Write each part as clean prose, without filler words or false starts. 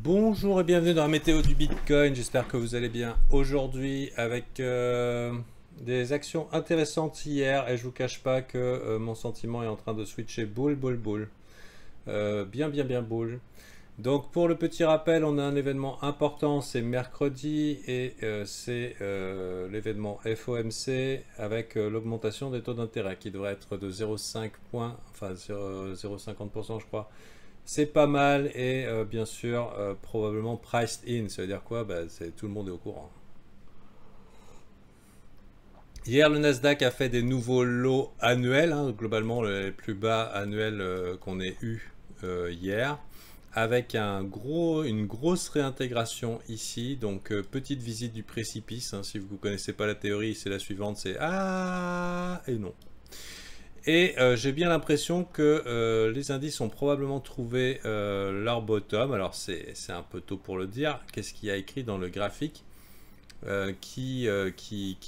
Bonjour et bienvenue dans la météo du Bitcoin, j'espère que vous allez bien aujourd'hui avec des actions intéressantes hier et je vous cache pas que mon sentiment est en train de switcher boule. Bien boule. Donc pour le petit rappel, on a un événement important, c'est mercredi et c'est l'événement FOMC avec l'augmentation des taux d'intérêt qui devrait être de 0,5 points, enfin 0,50% je crois. C'est pas mal et bien sûr probablement priced in, ça veut dire quoi? Tout le monde est au courant. Hier le Nasdaq a fait des nouveaux lows annuels, hein, globalement les plus bas annuels qu'on ait eu hier, avec une grosse réintégration ici, donc petite visite du précipice, hein, si vous ne connaissez pas la théorie, c'est la suivante, c'est ah et non. Et j'ai bien l'impression que les indices ont probablement trouvé leur bottom. Alors c'est un peu tôt pour le dire. Qu'est-ce qu'il y a écrit dans le graphique qui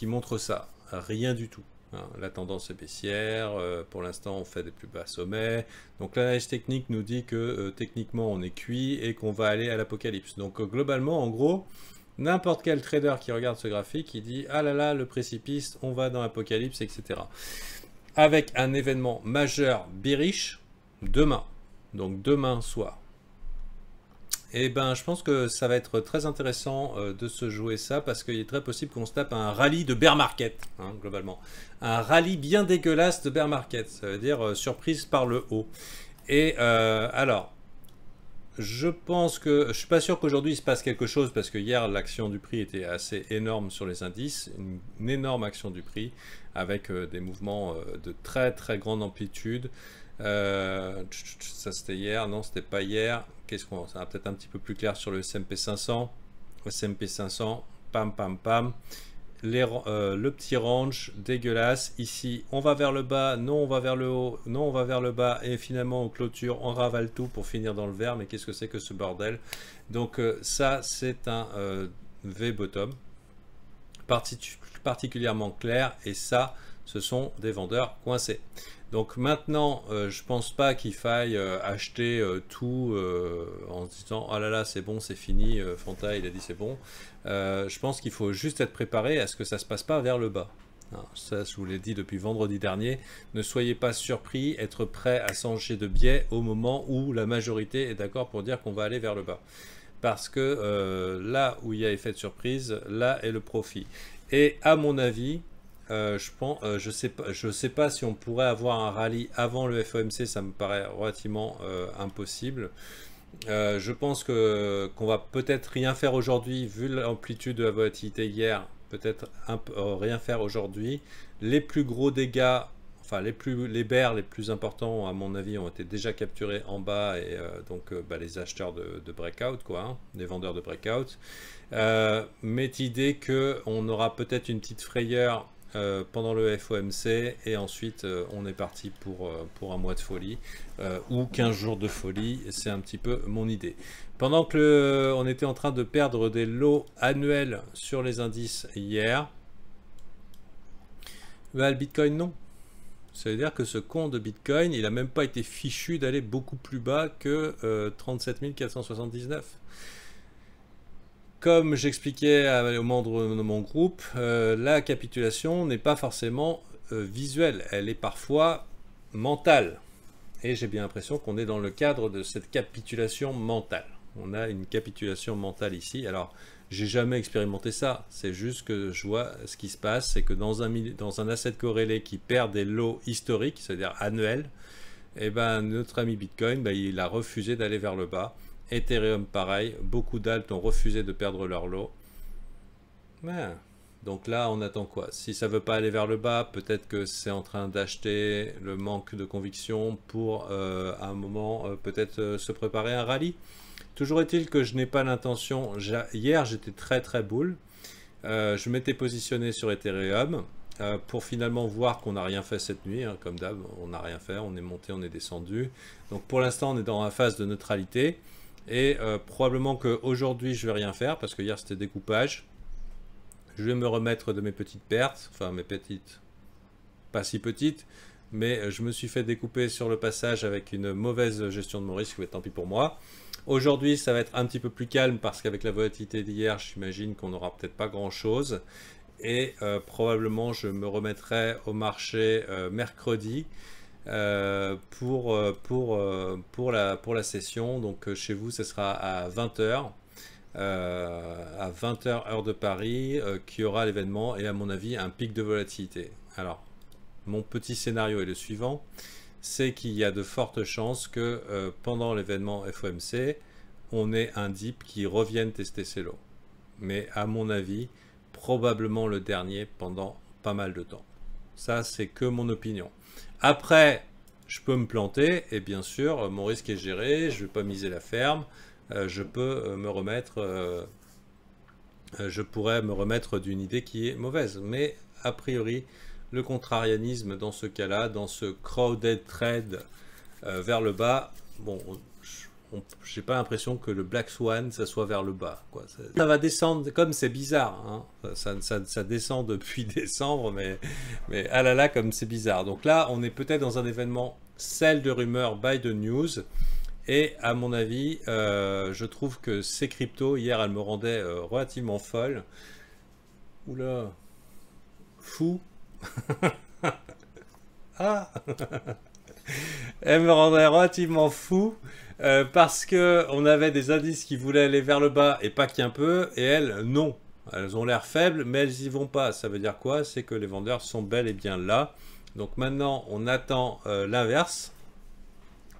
montre ça? Rien du tout. Hein. La tendance est baissière. Pour l'instant, on fait des plus bas sommets. Donc l'analyse technique nous dit que techniquement, on est cuit et qu'on va aller à l'apocalypse. Donc globalement, en gros, n'importe quel trader qui regarde ce graphique, il dit ah là là, le précipice, on va dans l'apocalypse, etc. Avec un événement majeur bearish demain, donc demain soir. Et ben je pense que ça va être très intéressant de se jouer ça parce qu'il est très possible qu'on se tape un rallye de bear market, hein, globalement. Un rallye bien dégueulasse de bear market, ça veut dire surprise par le haut. Et alors, je pense que, je suis pas sûr qu'aujourd'hui il se passe quelque chose parce que hier l'action du prix était assez énorme sur les indices, une énorme action du prix avec des mouvements de très grande amplitude. Ça c'était hier, non c'était pas hier. Qu'est-ce qu'on, ça va peut-être un petit peu plus clair sur le S&P 500. S&P 500, pam. Le petit range dégueulasse. Ici, on va vers le bas, non, on va vers le haut, non, on va vers le bas, et finalement, on clôture, on ravale tout pour finir dans le vert. Mais qu'est-ce que c'est que ce bordel? Donc, ça, c'est un V-bottom particulièrement clair, et ça, ce sont des vendeurs coincés. Donc maintenant, je pense pas qu'il faille acheter tout en se disant oh là là c'est bon c'est fini, Fanta il a dit c'est bon. Je pense qu'il faut juste être préparé à ce que ça se passe pas vers le bas. Alors, ça je vous l'ai dit depuis vendredi dernier, ne soyez pas surpris, être prêt à changer de biais au moment où la majorité est d'accord pour dire qu'on va aller vers le bas. Parce que là où il y a effet de surprise, là est le profit. Et à mon avis, je sais pas si on pourrait avoir un rallye avant le FOMC, ça me paraît relativement impossible. Je pense qu'on va peut-être rien faire aujourd'hui, vu l'amplitude de la volatilité hier, peut-être rien faire aujourd'hui. Les plus gros dégâts, enfin les bears les plus importants à mon avis ont été déjà capturés en bas et les acheteurs de breakout quoi, hein, les vendeurs de breakout. Mais l'idée qu'on aura peut-être une petite frayeur pendant le FOMC et ensuite on est parti pour un mois de folie ou 15 jours de folie, c'est un petit peu mon idée. Pendant que on était en train de perdre des lots annuels sur les indices hier, le Bitcoin non. Ça veut dire que ce con de Bitcoin, il n'a même pas été fichu d'aller beaucoup plus bas que 37 479. Comme j'expliquais aux membres de mon groupe, la capitulation n'est pas forcément visuelle, elle est parfois mentale. Et j'ai bien l'impression qu'on est dans le cadre de cette capitulation mentale. On a une capitulation mentale ici. Alors, j'ai jamais expérimenté ça. C'est juste que je vois ce qui se passe, c'est que dans un asset corrélé qui perd des lots historiques, c'est-à-dire annuels, et ben notre ami Bitcoin, il a refusé d'aller vers le bas. Ethereum pareil, beaucoup d'alts ont refusé de perdre leur lot. Donc là on attend quoi? Si ça veut pas aller vers le bas, peut-être que c'est en train d'acheter le manque de conviction pour à un moment peut-être se préparer un rallye. Toujours est-il que je n'ai pas l'intention, hier j'étais très bull, je m'étais positionné sur Ethereum pour finalement voir qu'on n'a rien fait cette nuit, hein, comme d'hab, on n'a rien fait, on est monté, on est descendu. Donc pour l'instant on est dans la phase de neutralité. Et probablement qu'aujourd'hui je vais rien faire parce que hier c'était découpage. Je vais me remettre de mes petites pertes, enfin mes petites, pas si petites, mais je me suis fait découper sur le passage avec une mauvaise gestion de mon risque, mais tant pis pour moi. Aujourd'hui, ça va être un petit peu plus calme parce qu'avec la volatilité d'hier, j'imagine qu'on n'aura peut-être pas grand-chose. Et probablement, je me remettrai au marché mercredi pour la session. Donc chez vous, ce sera à 20h. À 20h heure de Paris, qui aura l'événement et à mon avis un pic de volatilité. Alors, mon petit scénario est le suivant, c'est qu'il y a de fortes chances que pendant l'événement FOMC, on ait un dip qui revienne tester ses lows. Mais à mon avis, probablement le dernier pendant pas mal de temps. Ça, c'est que mon opinion. Après, je peux me planter et bien sûr, mon risque est géré, je ne vais pas miser la ferme. Je peux me remettre, je pourrais me remettre d'une idée qui est mauvaise. Mais a priori, le contrarianisme dans ce cas-là, dans ce crowded trade vers le bas, bon, j'ai pas l'impression que le Black Swan, ça soit vers le bas, quoi. Ça va descendre, comme c'est bizarre, hein. Ça descend depuis décembre, mais ah là là, comme c'est bizarre. Donc là, on est peut-être dans un événement sell de rumeurs, buy de news. Et à mon avis, je trouve que ces cryptos, hier, elles me rendaient relativement folle. Oula, fou. Ah, elles me rendaient relativement fou parce que on avait des indices qui voulaient aller vers le bas et pas qu'un peu, et elles, non. Elles ont l'air faibles, mais elles y vont pas. Ça veut dire quoi? C'est que les vendeurs sont bel et bien là. Donc maintenant, on attend l'inverse.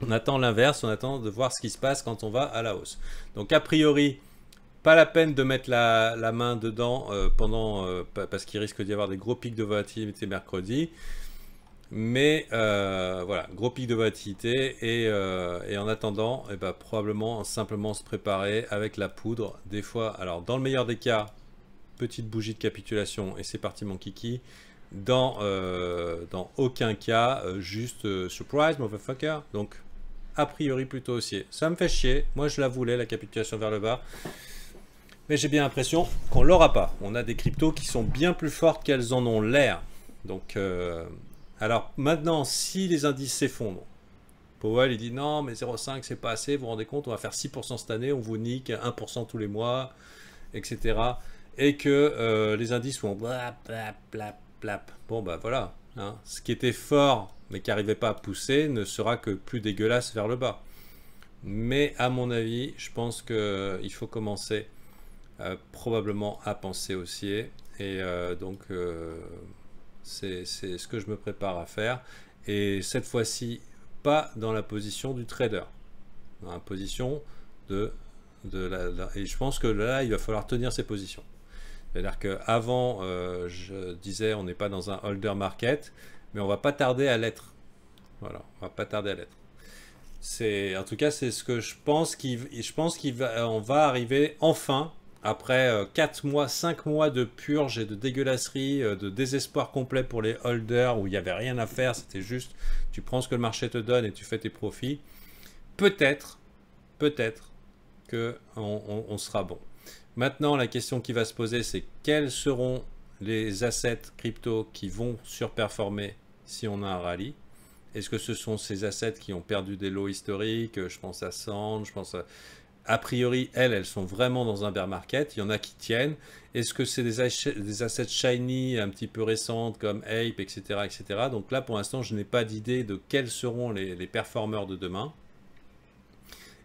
On attend l'inverse, on attend de voir ce qui se passe quand on va à la hausse. Donc a priori, pas la peine de mettre la main dedans parce qu'il risque d'y avoir des gros pics de volatilité mercredi. Mais voilà, gros pic de volatilité et en attendant, probablement simplement se préparer avec la poudre. Des fois, alors dans le meilleur des cas, petite bougie de capitulation et c'est parti mon kiki. Dans aucun cas, juste surprise motherfucker. Donc a priori plutôt haussier. Ça me fait chier. Moi je la voulais, la capitulation vers le bas. Mais j'ai bien l'impression qu'on l'aura pas. On a des cryptos qui sont bien plus fortes qu'elles en ont l'air. Donc alors maintenant, si les indices s'effondrent, Powell il dit non mais 0,5 c'est pas assez, vous vous rendez compte, on va faire 6% cette année, on vous nique 1% tous les mois, etc. Et que les indices vont blap, blap, blap, blap. Bon bah voilà, hein. Ce qui était fort mais qui n'arrivait pas à pousser ne sera que plus dégueulasse vers le bas. Mais à mon avis, je pense qu'il faut commencer probablement à penser haussier. Et donc c'est ce que je me prépare à faire. Et cette fois-ci, pas dans la position du trader. Dans la position et je pense que là, il va falloir tenir ses positions. C'est-à-dire qu'avant, je disais, on n'est pas dans un holder market, mais on va pas tarder à l'être. Voilà, on va pas tarder à l'être. En tout cas, c'est ce que je pense on va arriver enfin, après 4 mois, 5 mois de purge et de dégueulasserie, de désespoir complet pour les holders, où il n'y avait rien à faire, c'était juste, tu prends ce que le marché te donne et tu fais tes profits. Peut-être qu'on sera bon. Maintenant, la question qui va se poser, c'est quels seront les assets crypto qui vont surperformer si on a un rallye? Est-ce que ce sont ces assets qui ont perdu des lows historiques? Je pense à Sand, je pense à... A priori, elles sont vraiment dans un bear market. Il y en a qui tiennent. Est-ce que c'est des assets shiny un petit peu récentes comme Ape, etc., etc. Donc là, pour l'instant, je n'ai pas d'idée de quels seront les performeurs de demain.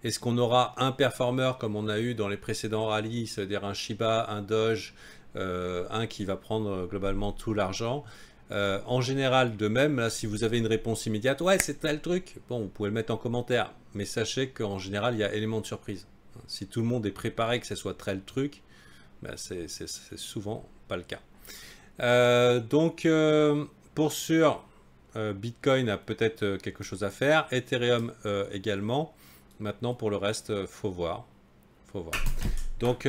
Est-ce qu'on aura un performeur comme on a eu dans les précédents rallyes, c'est-à-dire un Shiba, un Doge, un qui va prendre globalement tout l'argent? En général, de même, là, si vous avez une réponse immédiate, ouais, c'est tel truc, bon, vous pouvez le mettre en commentaire, mais sachez qu'en général, il y a élément de surprise. Si tout le monde est préparé que ce soit tel truc, ben c'est souvent pas le cas. Donc, pour sûr, Bitcoin a peut-être quelque chose à faire, Ethereum également. Maintenant, pour le reste, faut voir. Donc,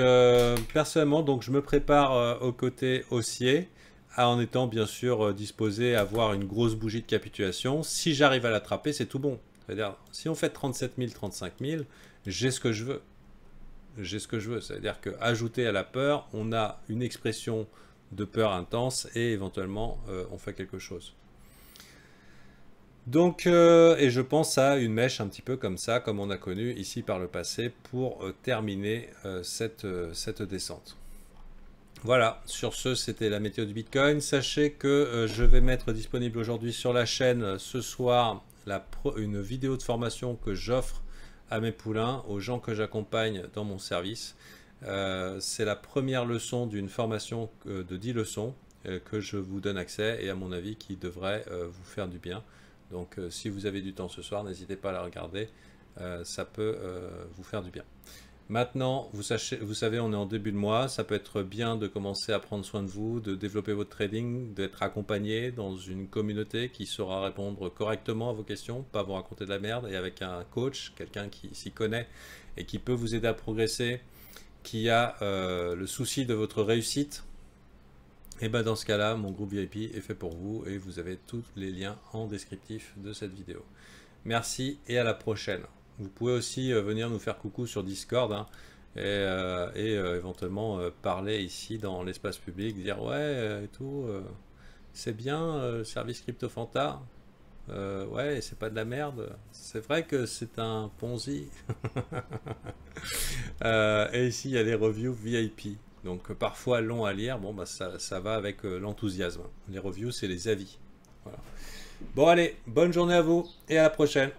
personnellement, donc, je me prépare au côté haussier, en étant bien sûr disposé à avoir une grosse bougie de capitulation. Si j'arrive à l'attraper, c'est tout bon. C'est-à-dire, si on fait 37 000, 35 000, j'ai ce que je veux. C'est-à-dire qu'ajouté à la peur, on a une expression de peur intense et éventuellement, on fait quelque chose. Donc, et je pense à une mèche un petit peu comme ça, comme on a connu ici par le passé, pour terminer cette descente. Voilà, sur ce, c'était la météo du Bitcoin. Sachez que je vais mettre disponible aujourd'hui sur la chaîne ce soir une vidéo de formation que j'offre à mes poulains, aux gens que j'accompagne dans mon service. C'est la première leçon d'une formation de 10 leçons que je vous donne accès et à mon avis qui devrait vous faire du bien. Donc si vous avez du temps ce soir, n'hésitez pas à la regarder, ça peut vous faire du bien. Maintenant, vous savez, on est en début de mois, ça peut être bien de commencer à prendre soin de vous, de développer votre trading, d'être accompagné dans une communauté qui saura répondre correctement à vos questions, pas vous raconter de la merde, et avec un coach, quelqu'un qui s'y connaît et qui peut vous aider à progresser, qui a le souci de votre réussite. Et bien dans ce cas-là, mon groupe VIP est fait pour vous et vous avez tous les liens en descriptif de cette vidéo. Merci et à la prochaine. Vous pouvez aussi venir nous faire coucou sur Discord hein, et éventuellement parler ici dans l'espace public, dire ouais et tout, c'est bien service CryptoFanta, ouais c'est pas de la merde, c'est vrai que c'est un Ponzi. Et ici il y a les reviews VIP. Donc parfois long à lire, bon bah ça va avec l'enthousiasme. Les reviews c'est les avis. Voilà. Bon allez, bonne journée à vous et à la prochaine.